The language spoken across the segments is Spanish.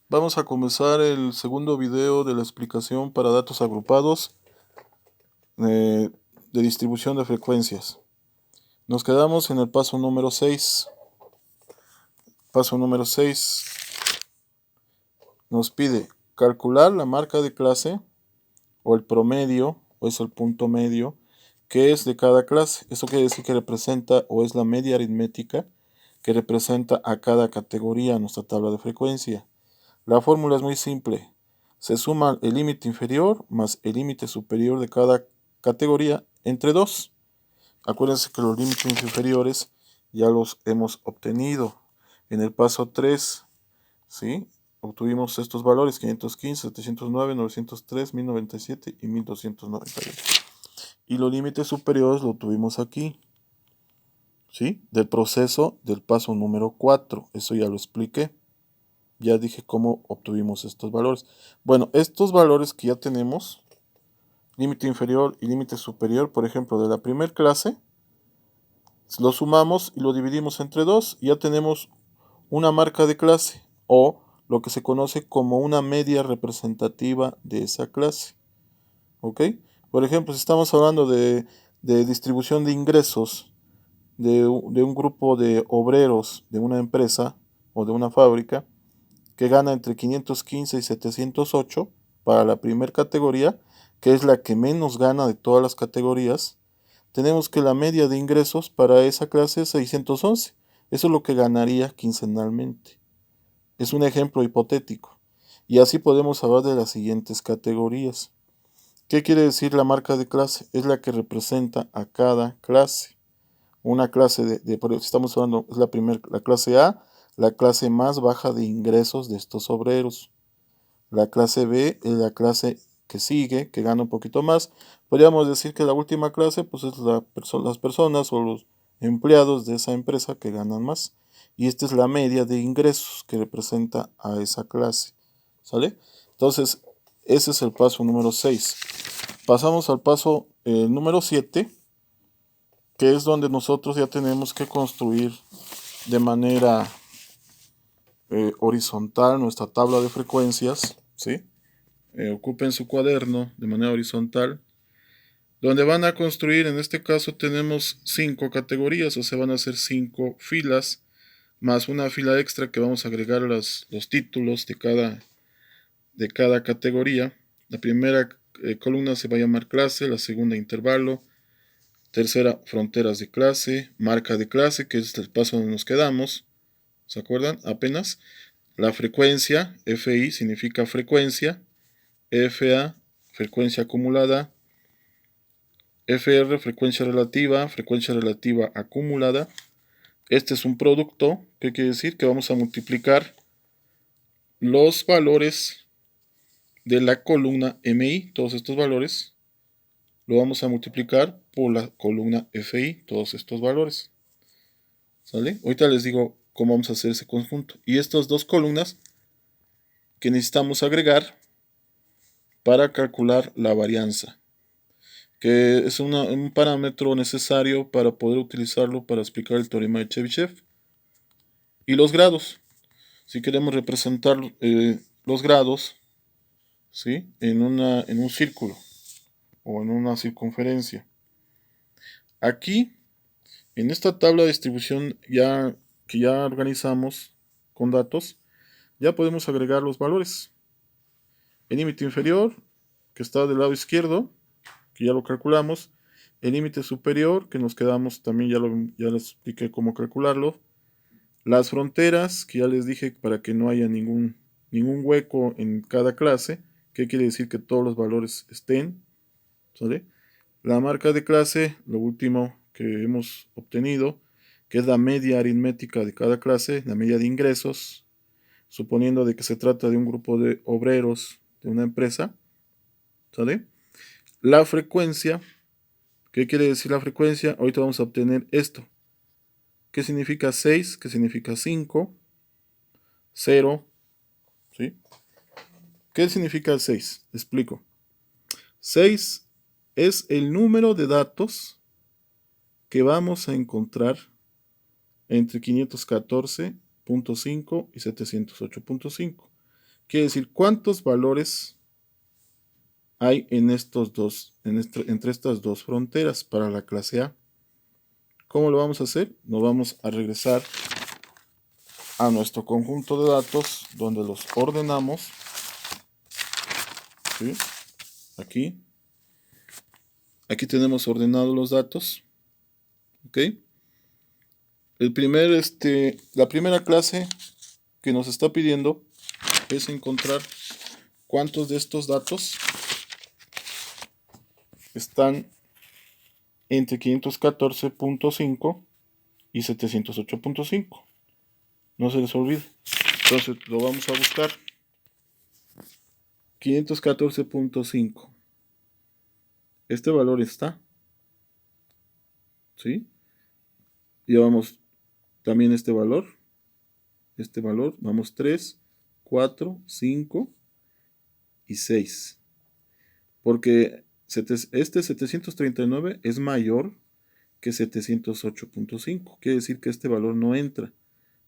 Vamos a comenzar el segundo video de la explicación para datos agrupados de distribución de frecuencias. Nos quedamos en el paso número 6. Paso número 6 nos pide calcular la marca de clase o el promedio, o es el punto medio, que es de cada clase. Eso quiere decir que representa o es la media aritmética que representa a cada categoría en nuestra tabla de frecuencia. La fórmula es muy simple. Se suma el límite inferior más el límite superior de cada categoría entre 2. Acuérdense que los límites inferiores ya los hemos obtenido. En el paso 3, ¿sí? Obtuvimos estos valores: 515, 709, 903, 1097 y 1298. Y los límites superiores lo tuvimos aquí, ¿sí? Del proceso del paso número 4. Eso ya lo expliqué. Ya dije cómo obtuvimos estos valores. Bueno, estos valores que ya tenemos, límite inferior y límite superior, por ejemplo, de la primera clase, lo sumamos y lo dividimos entre 2 y ya tenemos una marca de clase, o lo que se conoce como una media representativa de esa clase. ¿Ok? Por ejemplo, si estamos hablando de distribución de ingresos de un grupo de obreros de una empresa o de una fábrica, que gana entre 515 y 708 para la primera categoría, que es la que menos gana de todas las categorías, tenemos que la media de ingresos para esa clase es 611. Eso es lo que ganaría quincenalmente. Es un ejemplo hipotético. Y así podemos hablar de las siguientes categorías. ¿Qué quiere decir la marca de clase? Es la que representa a cada clase. Una clase estamos hablando, es la clase A, la clase más baja de ingresos de estos obreros. La clase B es la clase que sigue, que gana un poquito más. Podríamos decir que la última clase pues es las personas o los empleados de esa empresa que ganan más. Y esta es la media de ingresos que representa a esa clase. ¿Sale? Entonces, ese es el paso número 6. Pasamos al paso número 7, que es donde nosotros ya tenemos que construir de manera horizontal nuestra tabla de frecuencias, ¿sí? Ocupen su cuaderno de manera horizontal, donde van a construir, en este caso tenemos 5 categorías, o sea, van a ser 5 filas, más una fila extra que vamos a agregar los títulos de cada categoría. La primera columna se va a llamar clase, la segunda intervalo, tercera fronteras de clase, marca de clase, que es el paso donde nos quedamos, ¿se acuerdan? Apenas. La frecuencia, FI significa frecuencia, FA, frecuencia acumulada, FR, frecuencia relativa acumulada. Este es un producto, ¿qué quiere decir? Que vamos a multiplicar los valores de la columna MI, todos estos valores, lo vamos a multiplicar por la columna FI, todos estos valores. ¿Sale? Ahorita les digo cómo vamos a hacer ese conjunto. Y estas dos columnas que necesitamos agregar para calcular la varianza, que es un parámetro necesario para poder utilizarlo para explicar el teorema de Chebyshev. Y los grados, si queremos representar los grados, ¿sí? en un círculo o en una circunferencia. Aquí, en esta tabla de distribución que ya organizamos con datos, ya podemos agregar los valores. El límite inferior, que está del lado izquierdo, que ya lo calculamos. El límite superior, que nos quedamos también, ya les expliqué cómo calcularlo. Las fronteras, que ya les dije para que no haya ningún hueco en cada clase, que quiere decir que todos los valores estén. ¿Sale? La marca de clase, lo último que hemos obtenido, que es la media aritmética de cada clase, la media de ingresos, suponiendo de que se trata de un grupo de obreros de una empresa. ¿Sale? La frecuencia, ¿qué quiere decir la frecuencia? Ahorita vamos a obtener esto. ¿Qué significa 6? ¿Qué significa 5? 0. ¿Sí? ¿Qué significa el 6? Explico. 6 es el número de datos que vamos a encontrar entre 514.5 y 708.5. Quiere decir cuántos valores hay en estos dos, entre estas dos fronteras para la clase A. ¿Cómo lo vamos a hacer? Nos vamos a regresar a nuestro conjunto de datos donde los ordenamos. ¿Sí? Aquí tenemos ordenados los datos. ¿Ok? La primera clase que nos está pidiendo es encontrar cuántos de estos datos están entre 514.5 y 708.5. No se les olvide. Entonces lo vamos a buscar. 514.5. Este valor está. ¿Sí? Llevamos también este valor. Vamos 3, 4, 5 y 6. Porque este 739 es mayor que 708.5. Quiere decir que este valor no entra.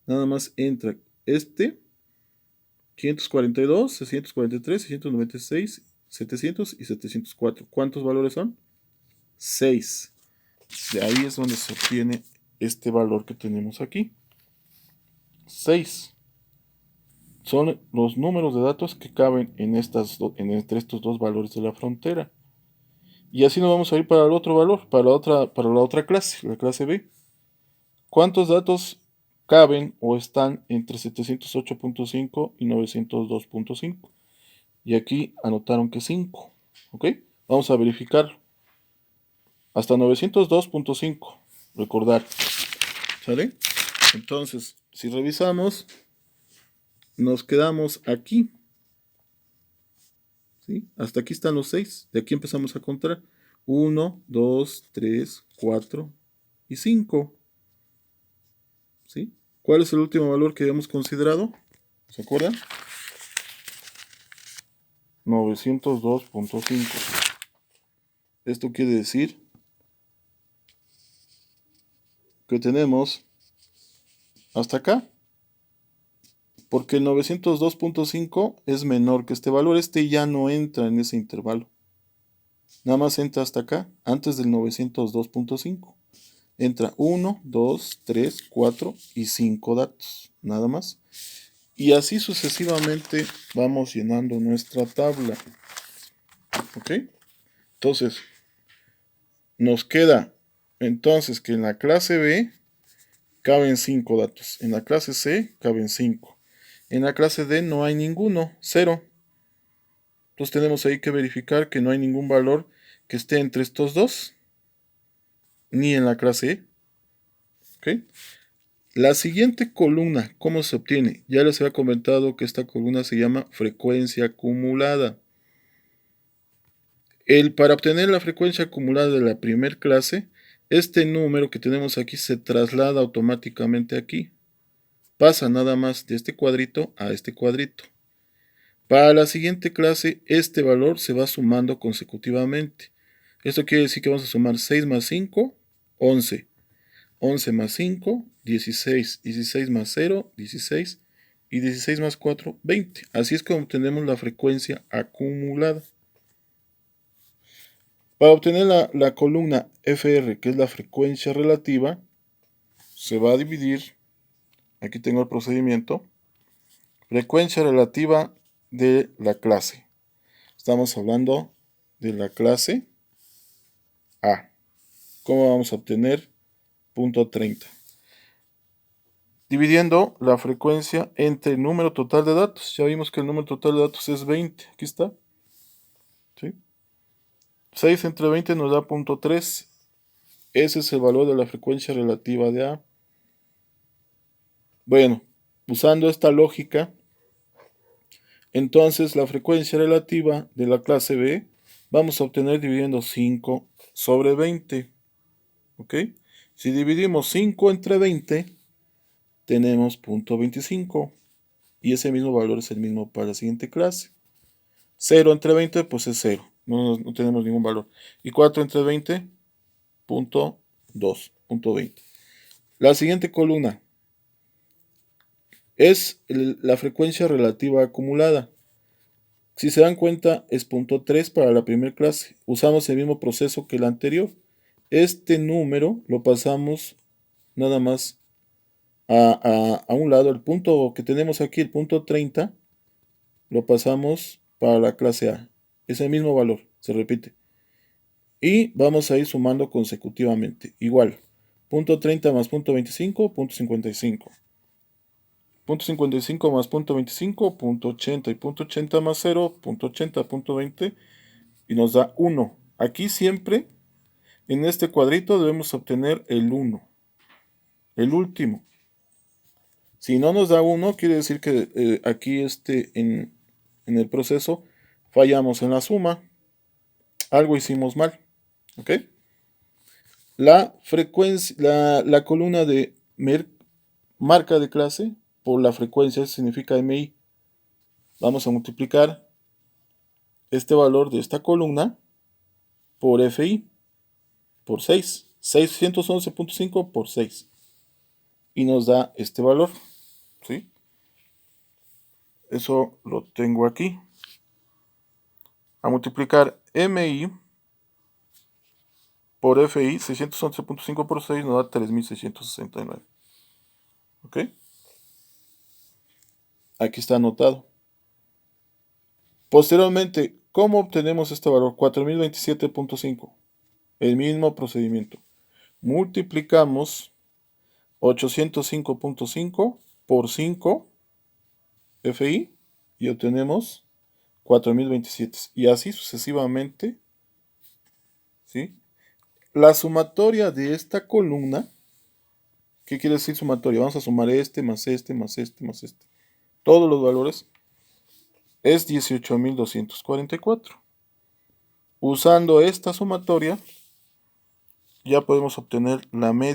Nada más entra este 542, 643, 696, 700 y 704. ¿Cuántos valores son? 6. De ahí es donde se obtiene este valor que tenemos aquí. 6. Son los números de datos que caben entre estos dos valores de la frontera. Y así nos vamos a ir para el otro valor, para la otra clase, la clase B. ¿Cuántos datos caben o están entre 708.5 y 902.5? Y aquí anotaron que 5. ¿Ok? Vamos a verificarlo. Hasta 902.5. Recordar. ¿Sale? Entonces, si revisamos, nos quedamos aquí. ¿Sí? Hasta aquí están los 6. De aquí empezamos a contar. 1, 2, 3, 4 y 5. ¿Sí? ¿Cuál es el último valor que hemos considerado? ¿Se acuerdan? 902.5. Esto quiere decir que tenemos hasta acá. Porque el 902.5 es menor que este valor. Este ya no entra en ese intervalo. Nada más entra hasta acá, antes del 902.5. Entra 1, 2, 3, 4 y 5 datos. Nada más. Y así sucesivamente vamos llenando nuestra tabla. ¿Ok? Entonces, nos queda entonces que en la clase B caben 5 datos. En la clase C caben 5. En la clase D no hay ninguno, 0. Entonces tenemos ahí que verificar que no hay ningún valor que esté entre estos dos, ni en la clase E. ¿Ok? La siguiente columna, ¿cómo se obtiene? Ya les había comentado que esta columna se llama frecuencia acumulada. Para obtener la frecuencia acumulada de la primera clase, este número que tenemos aquí se traslada automáticamente aquí. Pasa nada más de este cuadrito a este cuadrito. Para la siguiente clase, este valor se va sumando consecutivamente. Esto quiere decir que vamos a sumar 6 más 5, 11. 11 más 5, 16. 16 más 0, 16. Y 16 más 4, 20. Así es como obtenemos la frecuencia acumulada. Para obtener la columna FR, que es la frecuencia relativa, se va a dividir, aquí tengo el procedimiento, frecuencia relativa de la clase. Estamos hablando de la clase A. ¿Cómo vamos a obtener punto 30? Dividiendo la frecuencia entre el número total de datos. Ya vimos que el número total de datos es 20. Aquí está. ¿Sí? 6 entre 20 nos da punto 3. Ese es el valor de la frecuencia relativa de A. Bueno, usando esta lógica, entonces la frecuencia relativa de la clase B vamos a obtener dividiendo 5 sobre 20. ¿Ok? Si dividimos 5 entre 20, tenemos punto 25. Y ese mismo valor es el mismo para la siguiente clase. 0 entre 20, pues es 0. No tenemos ningún valor. Y 4 entre 20, punto 2, punto 20. La siguiente columna. es la frecuencia relativa acumulada. Si se dan cuenta, es punto 3 para la primera clase. Usamos el mismo proceso que el anterior. Este número lo pasamos nada más a un lado. El punto que tenemos aquí, el punto 30, lo pasamos para la clase A. Es el mismo valor, se repite. Y vamos a ir sumando consecutivamente. Igual, punto 30 más punto 25, punto 55. Punto 55 más punto 25, punto 80. Y punto 80 más 0, punto 80, punto 20. Y nos da 1. Aquí siempre, en este cuadrito, debemos obtener el 1. El último. Si no nos da 1, quiere decir que aquí en el proceso fallamos en la suma. Algo hicimos mal. ¿Ok? La frecuencia, la columna de marca de clase por la frecuencia significa MI. Vamos a multiplicar este valor de esta columna por FI, por 6. 611.5 por 6. Y nos da este valor. ¿Sí? Eso lo tengo aquí. A multiplicar MI por FI, 611.5 por 6 nos da 3669. ¿Ok? Aquí está anotado. Posteriormente, ¿cómo obtenemos este valor? 4027.5. El mismo procedimiento. Multiplicamos 805.5 por 5 FI y obtenemos 4027. Y así sucesivamente. ¿Sí? La sumatoria de esta columna, ¿qué quiere decir sumatoria? Vamos a sumar este, más este, más este, más este. Todos los valores es 18.244. Usando esta sumatoria, ya podemos obtener la media